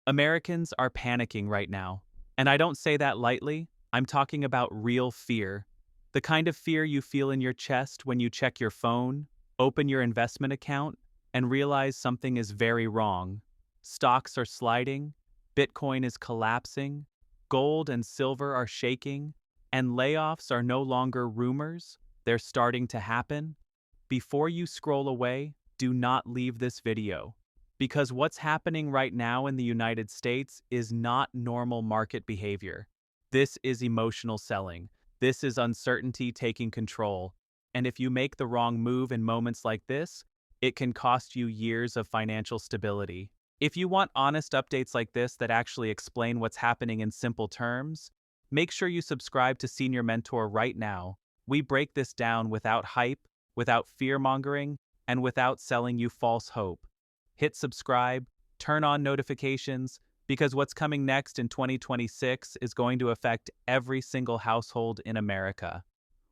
Americans are panicking right now. And I don't say that lightly. I'm talking about real fear. The kind of fear you feel in your chest when you check your phone, open your investment account, and realize something is very wrong. Stocks are sliding, Bitcoin is collapsing, gold and silver are shaking, and layoffs are no longer rumors, they're starting to happen. Before you scroll away, do not leave this video. Because what's happening right now in the United States is not normal market behavior. This is emotional selling. This is uncertainty taking control. And if you make the wrong move in moments like this, it can cost you years of financial stability. If you want honest updates like this that actually explain what's happening in simple terms, make sure you subscribe to Senior Mentor right now. We break this down without hype, without fear-mongering, and without selling you false hope. Hit subscribe, turn on notifications, because what's coming next in 2026 is going to affect every single household in America.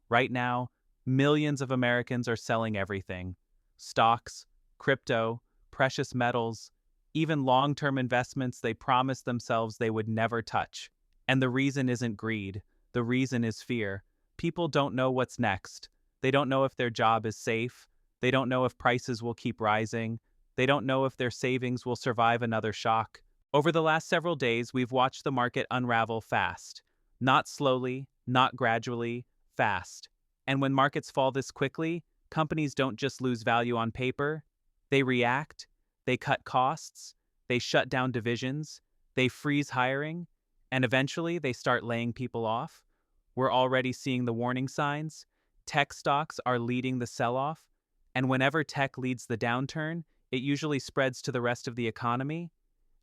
Right now, millions of Americans are selling everything: stocks, crypto, precious metals, even long-term investments they promised themselves they would never touch. And the reason isn't greed, the reason is fear. People don't know what's next. They don't know if their job is safe. They don't know if prices will keep rising. They don't know if their savings will survive another shock. Over the last several days, we've watched the market unravel fast. Not slowly, not gradually, fast. And when markets fall this quickly, companies don't just lose value on paper. They react, they cut costs, they shut down divisions, they freeze hiring, and eventually they start laying people off. We're already seeing the warning signs. Tech stocks are leading the sell-off, and whenever tech leads the downturn, it usually spreads to the rest of the economy.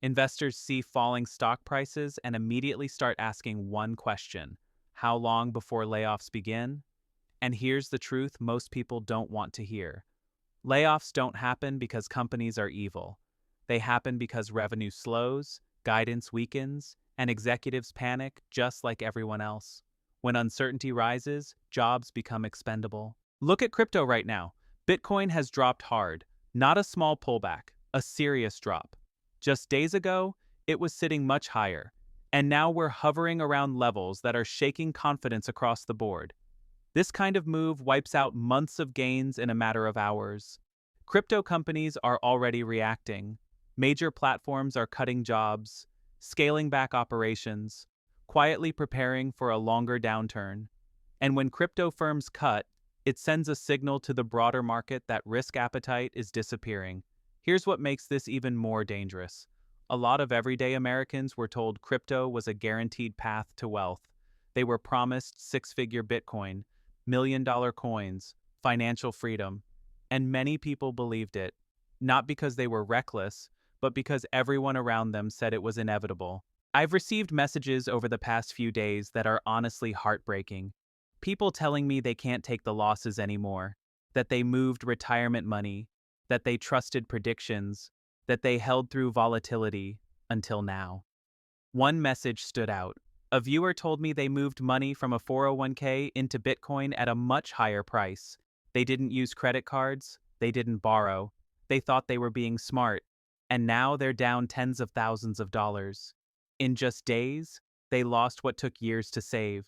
Investors see falling stock prices and immediately start asking one question: how long before layoffs begin? And here's the truth most people don't want to hear. Layoffs don't happen because companies are evil. They happen because revenue slows, guidance weakens, and executives panic just like everyone else. When uncertainty rises, jobs become expendable. Look at crypto right now. Bitcoin has dropped hard. Not a small pullback, a serious drop. Just days ago, it was sitting much higher, and now we're hovering around levels that are shaking confidence across the board. This kind of move wipes out months of gains in a matter of hours. Crypto companies are already reacting. Major platforms are cutting jobs, scaling back operations, quietly preparing for a longer downturn. And when crypto firms cut, it sends a signal to the broader market that risk appetite is disappearing. Here's what makes this even more dangerous. A lot of everyday Americans were told crypto was a guaranteed path to wealth. They were promised six-figure Bitcoin, million-dollar coins, financial freedom. And many people believed it, not because they were reckless, but because everyone around them said it was inevitable. I've received messages over the past few days that are honestly heartbreaking. People telling me they can't take the losses anymore, that they moved retirement money, that they trusted predictions, that they held through volatility until now. One message stood out. A viewer told me they moved money from a 401k into Bitcoin at a much higher price. They didn't use credit cards, they didn't borrow, they thought they were being smart, and now they're down tens of thousands of dollars. In just days, they lost what took years to save.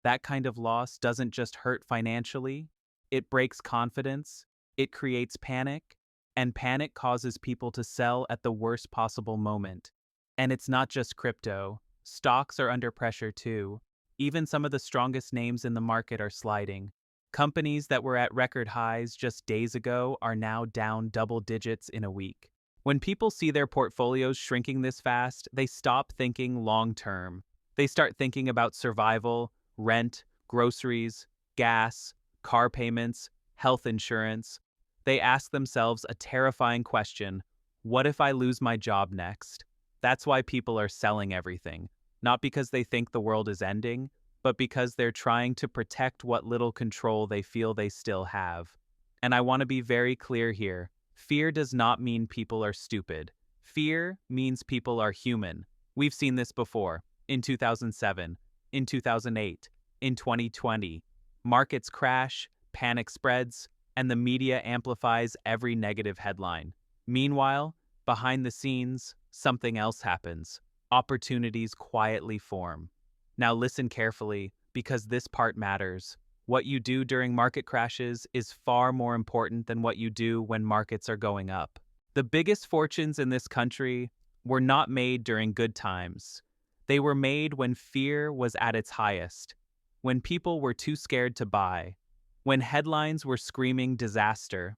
That kind of loss doesn't just hurt financially, it breaks confidence, it creates panic, and panic causes people to sell at the worst possible moment. And it's not just crypto. Stocks are under pressure too. Even some of the strongest names in the market are sliding. Companies that were at record highs just days ago are now down double digits in a week. When people see their portfolios shrinking this fast, they stop thinking long-term. They start thinking about survival, rent, groceries, gas, car payments, health insurance. They ask themselves a terrifying question: what if I lose my job next? That's why people are selling everything. Not because they think the world is ending, but because they're trying to protect what little control they feel they still have. And I want to be very clear here. Fear does not mean people are stupid. Fear means people are human. We've seen this before. In 2007, in 2008, in 2020. Markets crash, panic spreads, and the media amplifies every negative headline. Meanwhile, Behind the scenes, something else happens. Opportunities quietly form. Now listen carefully, because this part matters. What you do during market crashes is far more important than what you do when markets are going up. The biggest fortunes in this country were not made during good times. They were made when fear was at its highest, when people were too scared to buy, when headlines were screaming disaster.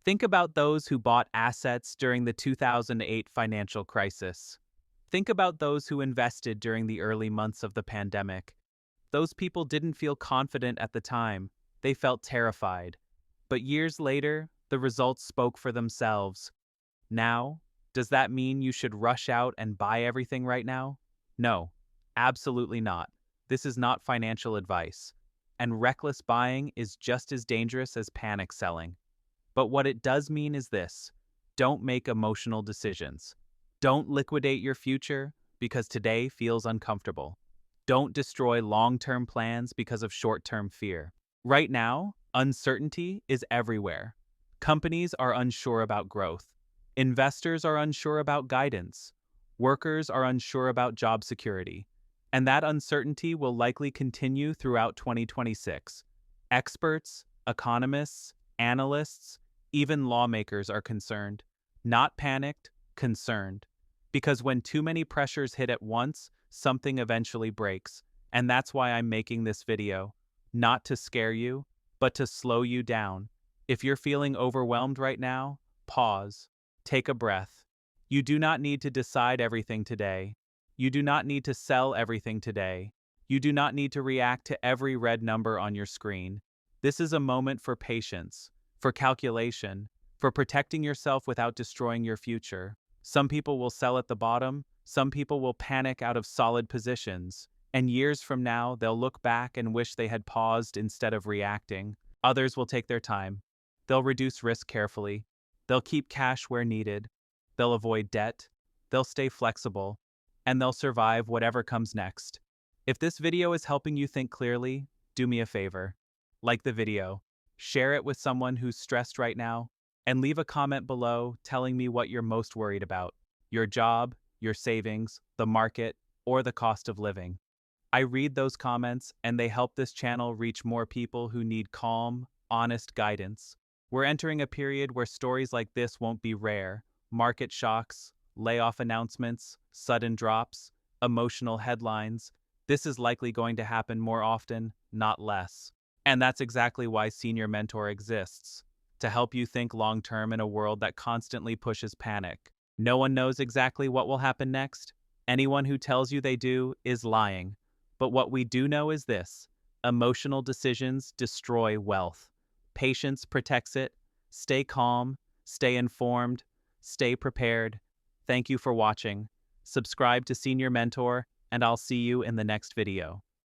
Think about those who bought assets during the 2008 financial crisis. Think about those who invested during the early months of the pandemic. Those people didn't feel confident at the time. They felt terrified. But years later, the results spoke for themselves. Now, does that mean you should rush out and buy everything right now? No, absolutely not. This is not financial advice. And reckless buying is just as dangerous as panic selling. But what it does mean is this: don't make emotional decisions. Don't liquidate your future because today feels uncomfortable. Don't destroy long-term plans because of short-term fear. Right now, uncertainty is everywhere. Companies are unsure about growth. Investors are unsure about guidance. Workers are unsure about job security. And that uncertainty will likely continue throughout 2026. Experts, economists, analysts, even lawmakers are concerned. Not panicked, concerned. Because when too many pressures hit at once, something eventually breaks. And that's why I'm making this video. Not to scare you, but to slow you down. If you're feeling overwhelmed right now, pause. Take a breath. You do not need to decide everything today. You do not need to sell everything today. You do not need to react to every red number on your screen. This is a moment for patience, for calculation, for protecting yourself without destroying your future. Some people will sell at the bottom, some people will panic out of solid positions, and years from now they'll look back and wish they had paused instead of reacting. Others will take their time. They'll reduce risk carefully. They'll keep cash where needed. They'll avoid debt. They'll stay flexible. And they'll survive whatever comes next. If this video is helping you think clearly, do me a favor. Like the video, share it with someone who's stressed right now, and leave a comment below telling me what you're most worried about: your job, your savings, the market, or the cost of living. I read those comments and they help this channel reach more people who need calm, honest guidance. We're entering a period where stories like this won't be rare. Market shocks, layoff announcements, sudden drops, emotional headlines. This is likely going to happen more often, not less. And that's exactly why Senior Mentor exists, to help you think long-term in a world that constantly pushes panic. No one knows exactly what will happen next. Anyone who tells you they do is lying. But what we do know is this: emotional decisions destroy wealth. Patience protects it. Stay calm, stay informed, stay prepared. Thank you for watching. Subscribe to Senior Mentor, and I'll see you in the next video.